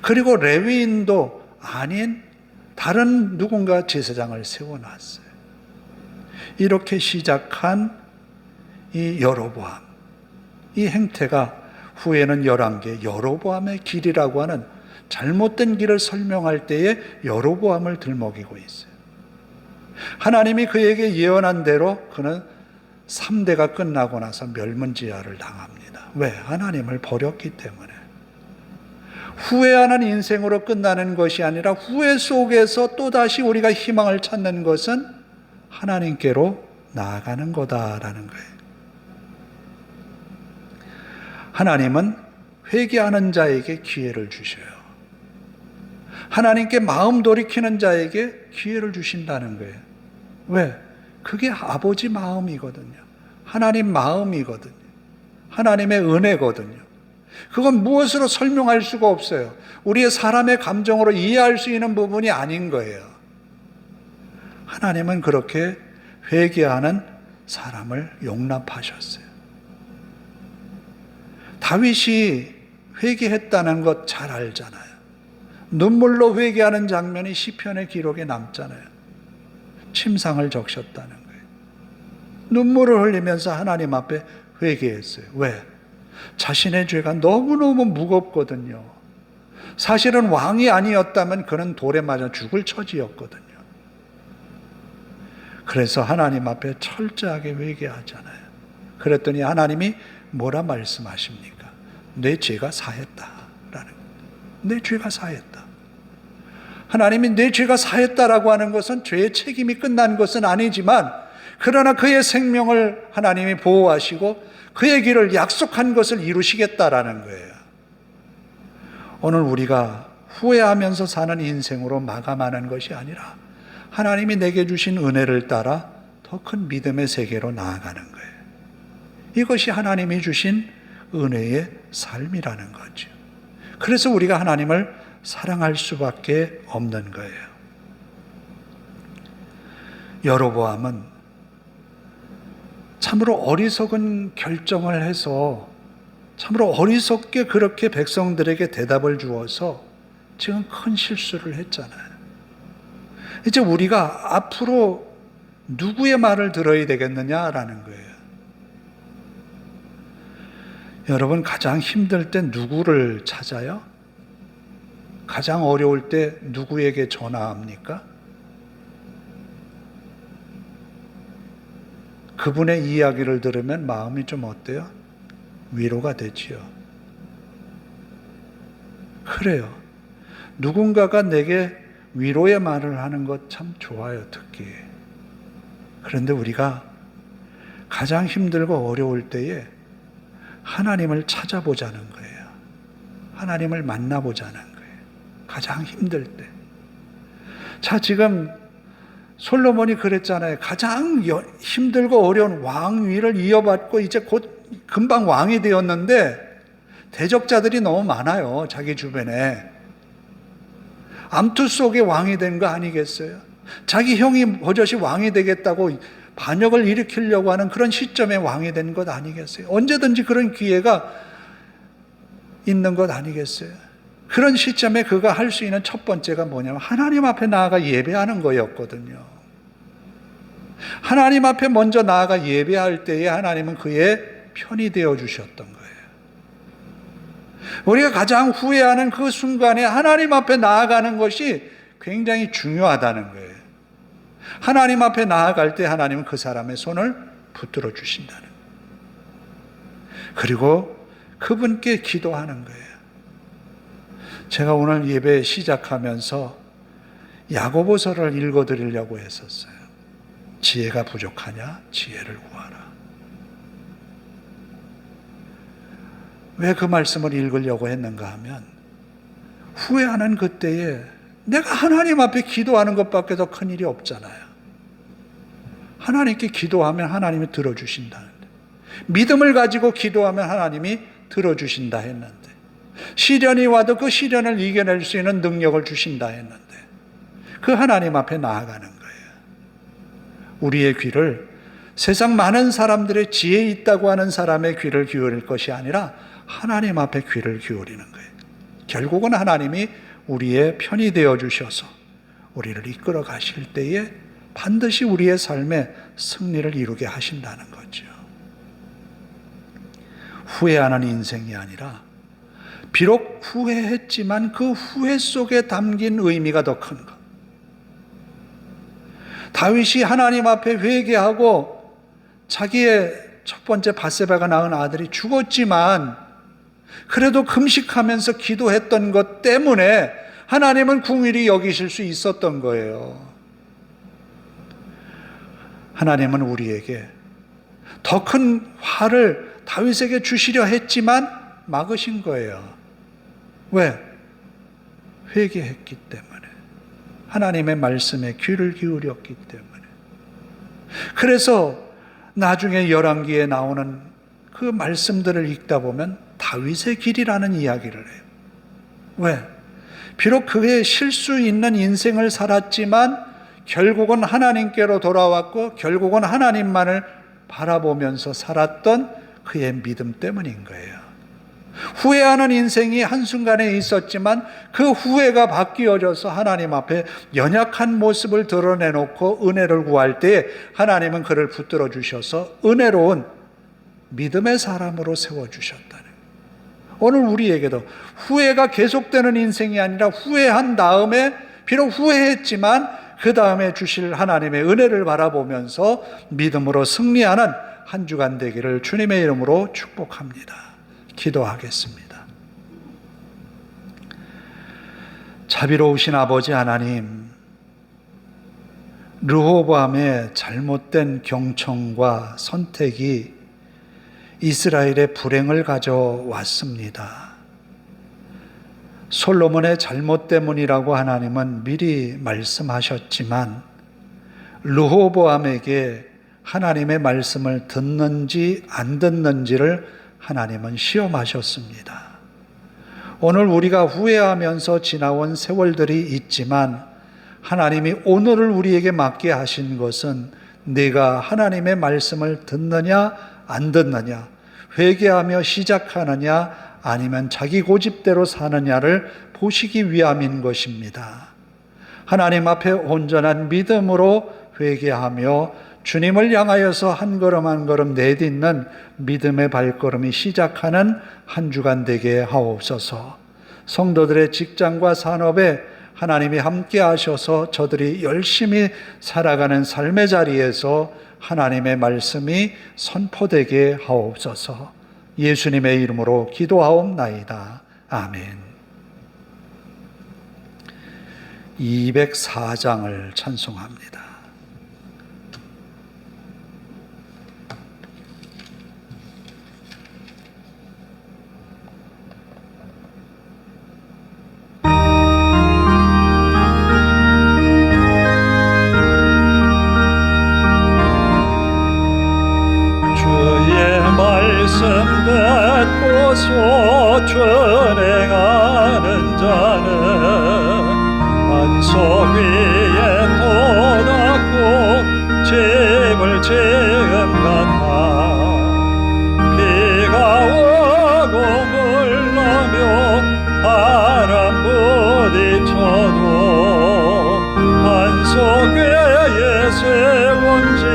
그리고 레위인도 아닌 다른 누군가 제사장을 세워놨어요. 이렇게 시작한 이 여로보암, 이 행태가 후에는 11개 여로보암의 길이라고 하는 잘못된 길을 설명할 때에 여로보암을 들먹이고 있어요. 하나님이 그에게 예언한 대로 그는 3대가 끝나고 나서 멸문지하를 당합니다. 왜? 하나님을 버렸기 때문에. 후회하는 인생으로 끝나는 것이 아니라 후회 속에서 또다시 우리가 희망을 찾는 것은 하나님께로 나아가는 거다라는 거예요. 하나님은 회개하는 자에게 기회를 주셔요. 하나님께 마음 돌이키는 자에게 기회를 주신다는 거예요. 왜? 그게 아버지 마음이거든요. 하나님 마음이거든요. 하나님의 은혜거든요. 그건 무엇으로 설명할 수가 없어요. 우리의 사람의 감정으로 이해할 수 있는 부분이 아닌 거예요. 하나님은 그렇게 회개하는 사람을 용납하셨어요. 다윗이 회개했다는 것 잘 알잖아요. 눈물로 회개하는 장면이 시편의 기록에 남잖아요. 침상을 적셨다는 거예요. 눈물을 흘리면서 하나님 앞에 회개했어요. 왜? 자신의 죄가 너무너무 무겁거든요. 사실은 왕이 아니었다면 그는 돌에 맞아 죽을 처지였거든요. 그래서 하나님 앞에 철저하게 회개하잖아요. 그랬더니 하나님이 뭐라 말씀하십니까? 내 죄가 사했다라는, 내 죄가 사했다. 하나님이 내 죄가 사했다라고 하는 것은 죄의 책임이 끝난 것은 아니지만, 그러나 그의 생명을 하나님이 보호하시고 그의 길을 약속한 것을 이루시겠다라는 거예요. 오늘 우리가 후회하면서 사는 인생으로 마감하는 것이 아니라 하나님이 내게 주신 은혜를 따라 더 큰 믿음의 세계로 나아가는 거예요. 이것이 하나님이 주신 은혜의 삶이라는 거죠. 그래서 우리가 하나님을 사랑할 수밖에 없는 거예요. 여로보암은 참으로 어리석은 결정을 해서 참으로 어리석게 그렇게 백성들에게 대답을 주어서 지금 큰 실수를 했잖아요. 이제 우리가 앞으로 누구의 말을 들어야 되겠느냐라는 거예요. 여러분, 가장 힘들 때 누구를 찾아요? 가장 어려울 때 누구에게 전화합니까? 그분의 이야기를 들으면 마음이 좀 어때요? 위로가 되지요. 그래요. 누군가가 내게 위로의 말을 하는 것 참 좋아요, 듣기. 그런데 우리가 가장 힘들고 어려울 때에 하나님을 찾아보자는 거예요. 하나님을 만나보자는 거예요. 가장 힘들 때. 자, 지금 솔로몬이 그랬잖아요. 가장 힘들고 어려운 왕위를 이어받고 이제 곧 금방 왕이 되었는데 대적자들이 너무 많아요. 자기 주변에. 암투 속에 왕이 된 거 아니겠어요? 자기 형이 버젓이 왕이 되겠다고 반역을 일으키려고 하는 그런 시점에 왕이 된 것 아니겠어요? 언제든지 그런 기회가 있는 것 아니겠어요? 그런 시점에 그가 할 수 있는 첫 번째가 뭐냐면 하나님 앞에 나아가 예배하는 거였거든요. 하나님 앞에 먼저 나아가 예배할 때에 하나님은 그의 편이 되어 주셨던 거예요. 우리가 가장 후회하는 그 순간에 하나님 앞에 나아가는 것이 굉장히 중요하다는 거예요. 하나님 앞에 나아갈 때 하나님은 그 사람의 손을 붙들어 주신다는 거예요. 그리고 그분께 기도하는 거예요. 제가 오늘 예배 시작하면서 야고보서를 읽어드리려고 했었어요. 지혜가 부족하냐? 지혜를 구하라. 왜 그 말씀을 읽으려고 했는가 하면 후회하는 그때에 내가 하나님 앞에 기도하는 것밖에 더 큰 일이 없잖아요. 하나님께 기도하면 하나님이 들어주신다는데, 믿음을 가지고 기도하면 하나님이 들어주신다 했는데, 시련이 와도 그 시련을 이겨낼 수 있는 능력을 주신다 했는데, 그 하나님 앞에 나아가는 거예요. 우리의 귀를 세상 많은 사람들의 지혜 있다고 하는 사람의 귀를 기울일 것이 아니라 하나님 앞에 귀를 기울이는 거예요. 결국은 하나님이 우리의 편이 되어 주셔서 우리를 이끌어 가실 때에 반드시 우리의 삶에 승리를 이루게 하신다는 거죠. 후회하는 인생이 아니라 비록 후회했지만 그 후회 속에 담긴 의미가 더 큰 것. 다윗이 하나님 앞에 회개하고 자기의 첫 번째 밧세바가 낳은 아들이 죽었지만 그래도 금식하면서 기도했던 것 때문에 하나님은 궁일이 여기실 수 있었던 거예요. 하나님은 우리에게 더 큰 화를 다윗에게 주시려 했지만 막으신 거예요. 왜? 회개했기 때문에. 하나님의 말씀에 귀를 기울였기 때문에. 그래서 나중에 열왕기에 나오는 그 말씀들을 읽다 보면 다윗의 길이라는 이야기를 해요. 왜? 비록 그의 실수 있는 인생을 살았지만 결국은 하나님께로 돌아왔고 결국은 하나님만을 바라보면서 살았던 그의 믿음 때문인 거예요. 후회하는 인생이 한순간에 있었지만 그 후회가 바뀌어져서 하나님 앞에 연약한 모습을 드러내놓고 은혜를 구할 때 하나님은 그를 붙들어 주셔서 은혜로운 믿음의 사람으로 세워주셨다는 거예요. 오늘 우리에게도 후회가 계속되는 인생이 아니라 후회한 다음에 비록 후회했지만 그 다음에 주실 하나님의 은혜를 바라보면서 믿음으로 승리하는 한 주간 되기를 주님의 이름으로 축복합니다. 기도하겠습니다. 자비로우신 아버지 하나님, 르호보암의 잘못된 경청과 선택이 이스라엘의 불행을 가져왔습니다. 솔로몬의 잘못 때문이라고 하나님은 미리 말씀하셨지만 르호보암에게 하나님의 말씀을 듣는지 안 듣는지를 하나님은 시험하셨습니다. 오늘 우리가 후회하면서 지나온 세월들이 있지만 하나님이 오늘을 우리에게 맡게 하신 것은 내가 하나님의 말씀을 듣느냐 안 듣느냐, 회개하며 시작하느냐 아니면 자기 고집대로 사느냐를 보시기 위함인 것입니다. 하나님 앞에 온전한 믿음으로 회개하며 주님을 향하여서 한 걸음 한 걸음 내딛는 믿음의 발걸음이 시작하는 한 주간 되게 하옵소서. 성도들의 직장과 산업에 하나님이 함께 하셔서 저들이 열심히 살아가는 삶의 자리에서 하나님의 말씀이 선포되게 하옵소서. 예수님의 이름으로 기도하옵나이다. 아멘. 204장을 찬송합니다. 듣고서 준행하는 자는 반석 위에 돋았고 집을 지은 같아. 비가 오고 물나며 바람 부딪혀도 반석 위에 세운 집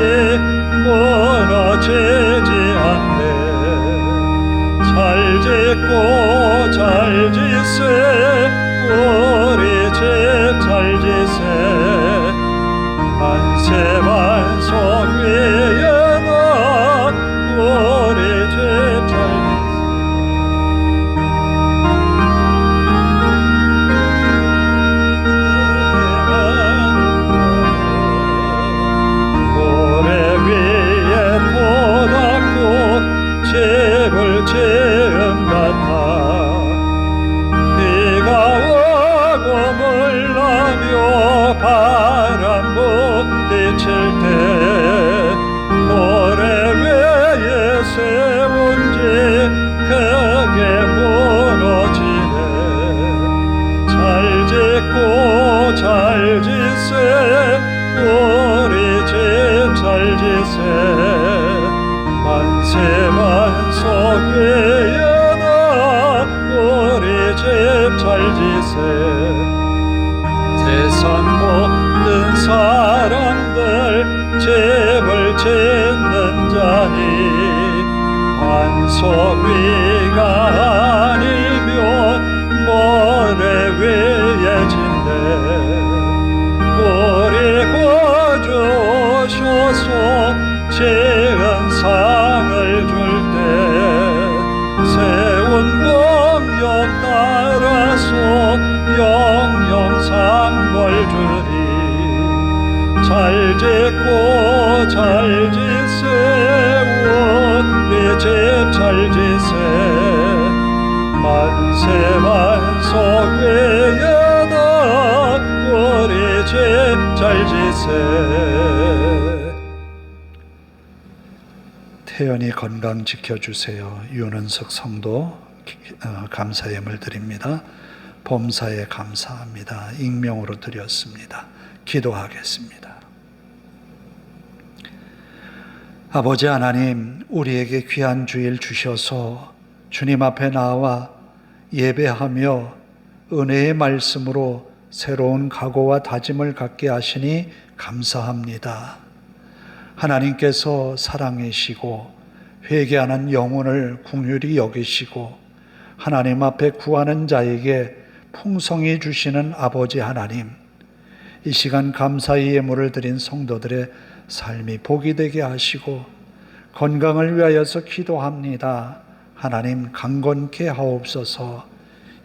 무너지지 않네. 잘 짓고 잘 지세 우리 집 잘 지세 만세 반석 위에다 우리 집 잘 지세 모래 위에 돋았고 집을 지은 같아. 비가 오고 물나며 바람 부딪힐 때 모래 위에 세운 집 크게 무너지네. 잘 짓고 잘 지세 우리 집 잘 지세 만세 반석 위에다 우리 집 잘 지세. 세상 모든 사람들 집을 짓는 자니 반석 위가 아니면 모래 위에 짓네. 우리 구주 오셔서 지은 상을 줄 때 세운 공력 따라서 영영 상벌 주리. 잘 짓고 잘 지세 우리 집 잘 지세 만세 반석 위에다 우리 집 잘 지세. 태연이 건강 지켜주세요. 윤은석 성도 감사 예물 드립니다. 범사에 감사합니다. 익명으로 드렸습니다. 기도하겠습니다. 아버지 하나님, 우리에게 귀한 주일 주셔서 주님 앞에 나와 예배하며 은혜의 말씀으로 새로운 각오와 다짐을 갖게 하시니 감사합니다. 하나님께서 사랑이시고 회개하는 영혼을 긍휼히 여기시고 하나님 앞에 구하는 자에게 풍성히 주시는 아버지 하나님, 이 시간 감사의 예물을 드린 성도들의 삶이 복이 되게 하시고 건강을 위하여서 기도합니다. 하나님 강건케 하옵소서.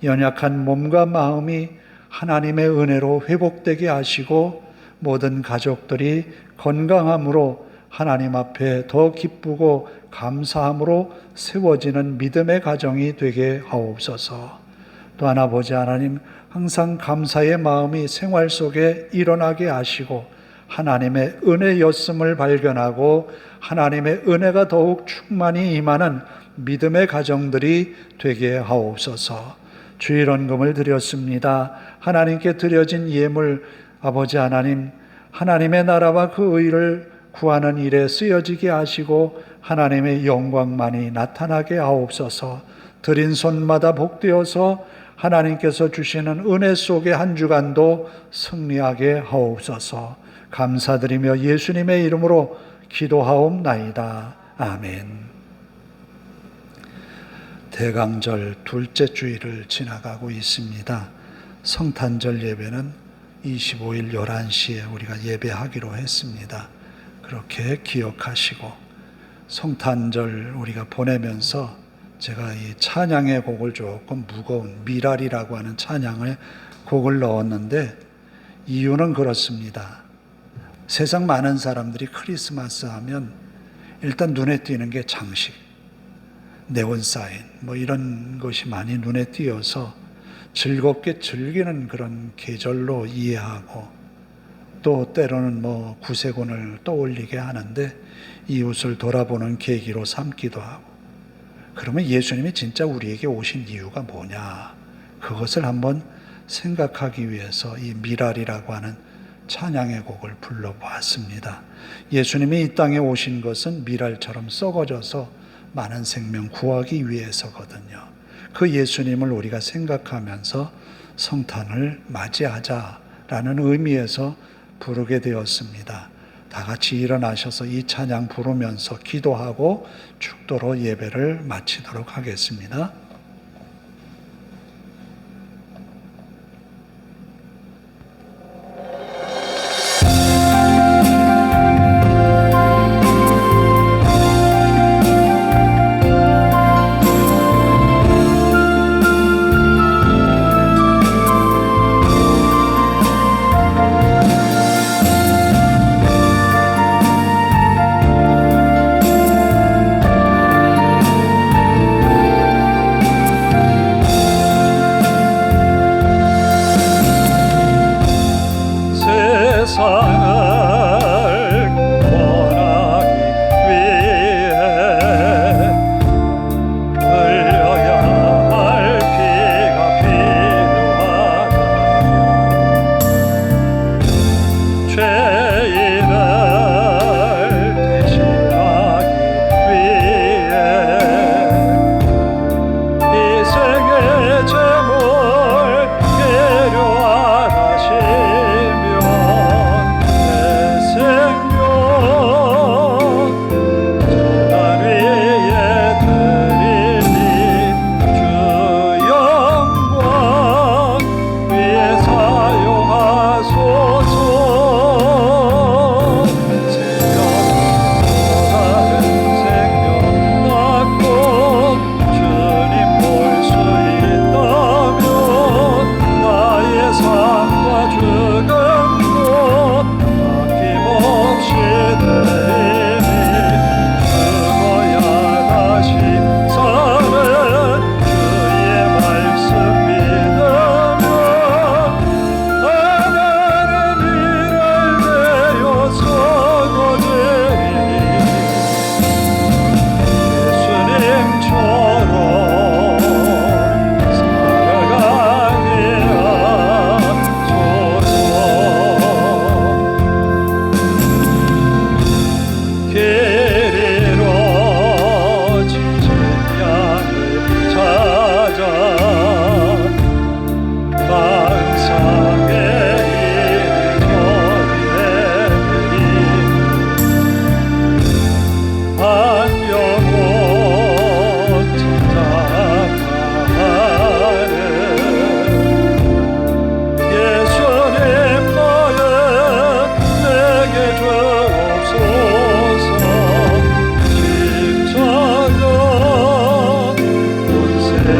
연약한 몸과 마음이 하나님의 은혜로 회복되게 하시고 모든 가족들이 건강함으로 하나님 앞에 더 기쁘고 감사함으로 세워지는 믿음의 가정이 되게 하옵소서. 또한 아버지 하나님, 항상 감사의 마음이 생활 속에 일어나게 하시고 하나님의 은혜였음을 발견하고 하나님의 은혜가 더욱 충만히 임하는 믿음의 가정들이 되게 하옵소서. 주일 헌금을 드렸습니다. 하나님께 드려진 예물, 아버지 하나님, 하나님의 나라와 그 의를 구하는 일에 쓰여지게 하시고 하나님의 영광만이 나타나게 하옵소서. 드린 손마다 복되어서 하나님께서 주시는 은혜 속의 한 주간도 승리하게 하옵소서. 감사드리며 예수님의 이름으로 기도하옵나이다. 아멘. 대강절 둘째 주일을 지나가고 있습니다. 성탄절 예배는 25일 11시에 우리가 예배하기로 했습니다. 그렇게 기억하시고 성탄절 우리가 보내면서 제가 이 찬양의 곡을 조금 무거운 미랄이라고 하는 찬양의 곡을 넣었는데 이유는 그렇습니다. 세상 많은 사람들이 크리스마스 하면 일단 눈에 띄는 게 장식, 네온사인 뭐 이런 것이 많이 눈에 띄어서 즐겁게 즐기는 그런 계절로 이해하고 또 때로는 뭐 구세군을 떠올리게 하는데 이웃을 돌아보는 계기로 삼기도 하고, 그러면 예수님이 진짜 우리에게 오신 이유가 뭐냐, 그것을 한번 생각하기 위해서 이 미랄이라고 하는 찬양의 곡을 불러보았습니다. 예수님이 이 땅에 오신 것은 미랄처럼 썩어져서 많은 생명 구하기 위해서거든요. 그 예수님을 우리가 생각하면서 성탄을 맞이하자라는 의미에서 부르게 되었습니다. 다 같이 일어나셔서 이 찬양 부르면서 기도하고 축도로 예배를 마치도록 하겠습니다.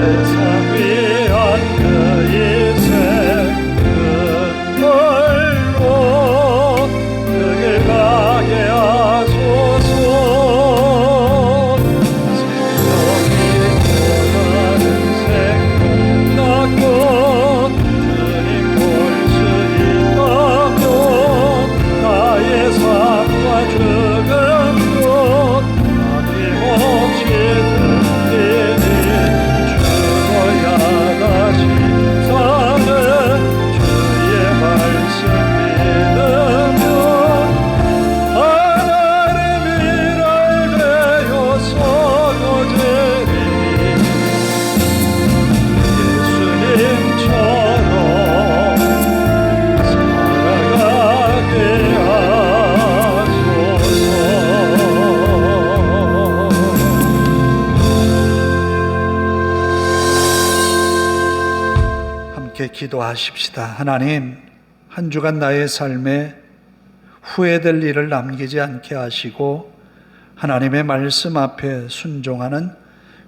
세상 위한 그 인생 큰 걸로 그 길 가게 하소서. 생명이 떠나는 생각 낳고 주님 볼 수 있다면 나의 삶과 죽음도 아낌없이 드리니 죽어야 다시 사는 주의 말씀 믿으면 하나님 일을 되어서도 드리니 예수님처럼 살아가게 하소서. 함께 기도하십시다. 하나님, 한 주간 나의 삶에 후회될 일을 남기지 않게 하시고 하나님의 말씀 앞에 순종하는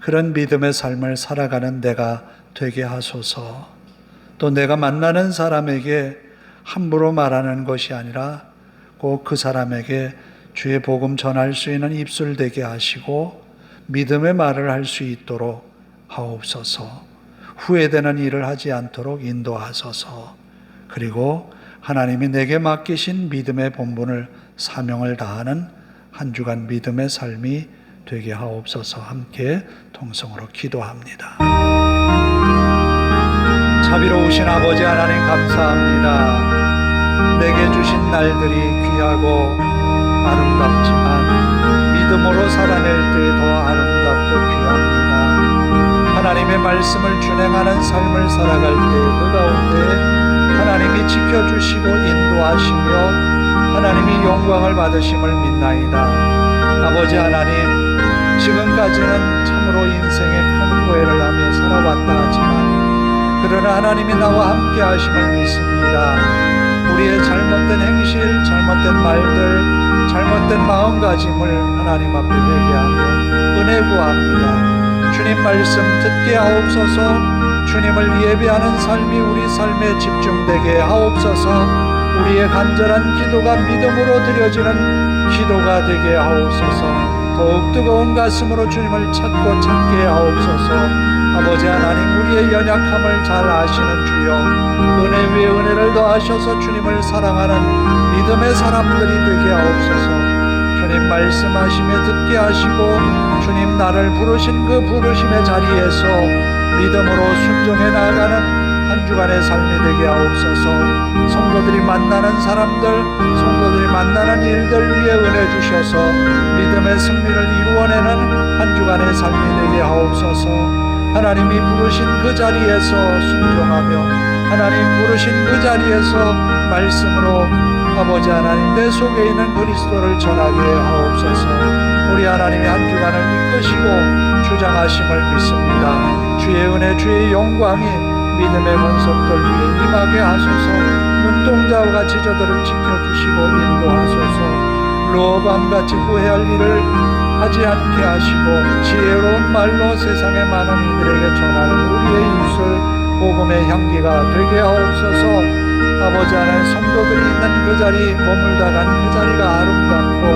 그런 믿음의 삶을 살아가는 내가 되게 하소서. 또 내가 만나는 사람에게 함부로 말하는 것이 아니라 꼭 그 사람에게 주의 복음 전할 수 있는 입술 되게 하시고 믿음의 말을 할 수 있도록 하옵소서. 후회되는 일을 하지 않도록 인도하소서. 그리고 하나님이 내게 맡기신 믿음의 본분을 사명을 다하는 한 주간 믿음의 삶이 되게 하옵소서. 함께 동성으로 기도합니다. 자비로우신 아버지 하나님 감사합니다. 내게 주신 날들이 귀하고 아름답지만 믿음으로 살아낼 때 더 아름답고 귀합니다. 하나님의 말씀을 준행하는 삶을 살아갈 때 그 가운데 하나님이 지켜주시고 인도하시며 하나님이 영광을 받으심을 믿나이다. 아버지 하나님, 지금까지는 참으로 인생에 큰 후회를 하며 살아왔다 하지만 그러나 하나님이 나와 함께 하심을 믿습니다. 우리의 잘못된 행실, 잘못된 말들, 잘못된 마음가짐을 하나님 앞에 회개하며 은혜 구합니다. 주님 말씀 듣게 하옵소서. 주님을 예배하는 삶이 우리 삶에 집중되게 하옵소서. 우리의 간절한 기도가 믿음으로 드려지는 기도가 되게 하옵소서. 더욱 뜨거운 가슴으로 주님을 찾게 하옵소서. 아버지 하나님, 우리의 연약함을 잘 아시는 주여, 은혜 위에 은혜를 더하셔서 주님을 사랑하는 믿음의 사람들이 되게 하옵소서. 주님 말씀하시며 듣게 하시고 주님 나를 부르신 그 부르심의 자리에서 믿음으로 순종해 나아가는 한 주간의 삶이 되게 하옵소서. 성도들이 만나는 사람들, 성도들이 만나는 일들 위에 은혜 주셔서 믿음의 승리를 이루어내는 한 주간의 삶이 되게 하옵소서. 하나님이 부르신 그 자리에서 순종하며 하나님 부르신 그 자리에서 말씀으로 아버지 하나님 내 속에 있는 그리스도를 전하게 하옵소서. 우리 하나님이 한 주간을 이끄시고 주장하심을 믿습니다. 주의 은혜 주의 영광이 믿음의 권속들 위에 임하게 하소서. 눈동자와 같이 저들을 지켜주시고 인도하소서. 로밤같이 후회할 일을 하지 않게 하시고 지혜로운 말로 세상의 많은 이들에게 전하는 우리의 입술 복음의 향기가 되게 하옵소서. 아버지 하나님, 성도들이 있는 그 자리, 머물다 간 그 자리가 아름답고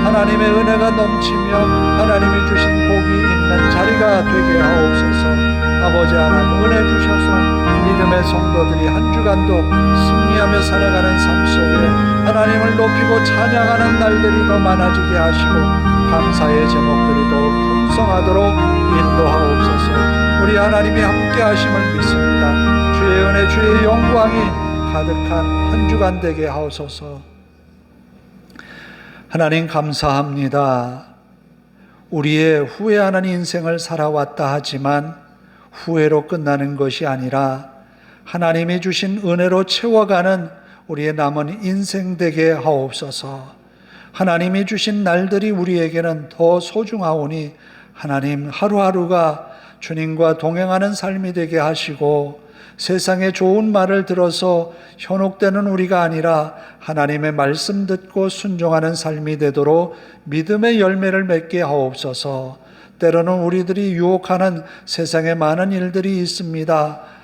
하나님의 은혜가 넘치며 하나님이 주신 복이 있는 자리가 되게 하옵소서. 아버지 하나님, 은혜 주셔서 믿음의 성도들이 한 주간도 승리하며 살아가는 삶 속에 하나님을 높이고 찬양하는 날들이 더 많아지게 하시고 감사의 제목들이 더욱 풍성하도록 인도하옵소서. 우리 하나님이 함께 하심을 믿습니다. 주의 은혜 주의 영광이 가득한 한 주간 되게 하옵소서. 하나님 감사합니다. 우리의 후회하는 인생을 살아왔다 하지만 후회로 끝나는 것이 아니라 하나님이 주신 은혜로 채워가는 우리의 남은 인생 되게 하옵소서. 하나님이 주신 날들이 우리에게는 더 소중하오니 하나님 하루하루가 주님과 동행하는 삶이 되게 하시고 세상의 좋은 말을 들어서 현혹되는 우리가 아니라 하나님의 말씀 듣고 순종하는 삶이 되도록 믿음의 열매를 맺게 하옵소서. 때로는 우리들이 유혹하는 세상에 많은 일들이 있습니다.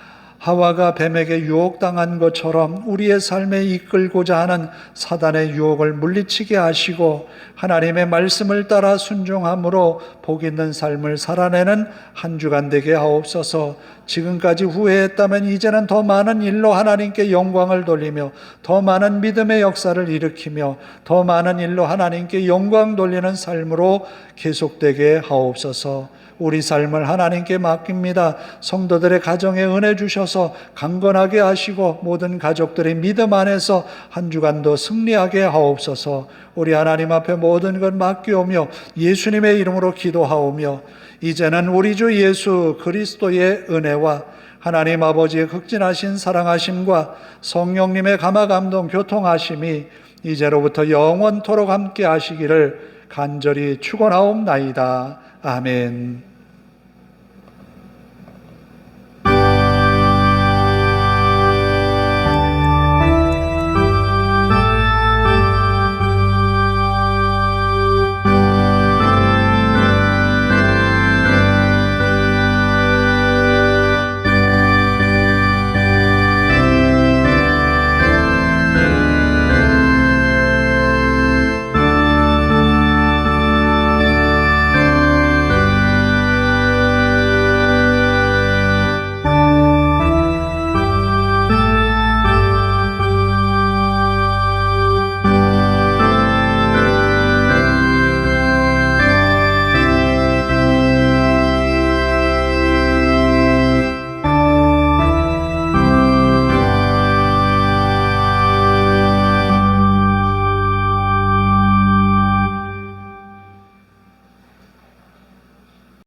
하와가 뱀에게 유혹당한 것처럼 우리의 삶에 이끌고자 하는 사단의 유혹을 물리치게 하시고 하나님의 말씀을 따라 순종함으로 복 있는 삶을 살아내는 한 주간 되게 하옵소서. 지금까지 후회했다면 이제는 더 많은 일로 하나님께 영광을 돌리며 더 많은 믿음의 역사를 일으키며 더 많은 일로 하나님께 영광 돌리는 삶으로 계속되게 하옵소서. 우리 삶을 하나님께 맡깁니다. 성도들의 가정에 은혜 주셔서 강건하게 하시고 모든 가족들의 믿음 안에서 한 주간도 승리하게 하옵소서. 우리 하나님 앞에 모든 것 맡기오며 예수님의 이름으로 기도하오며 이제는 우리 주 예수 그리스도의 은혜와 하나님 아버지의 극진하신 사랑하심과 성령님의 감화감동 교통하심이 이제로부터 영원토록 함께 하시기를 간절히 축원하옵나이다. 아멘.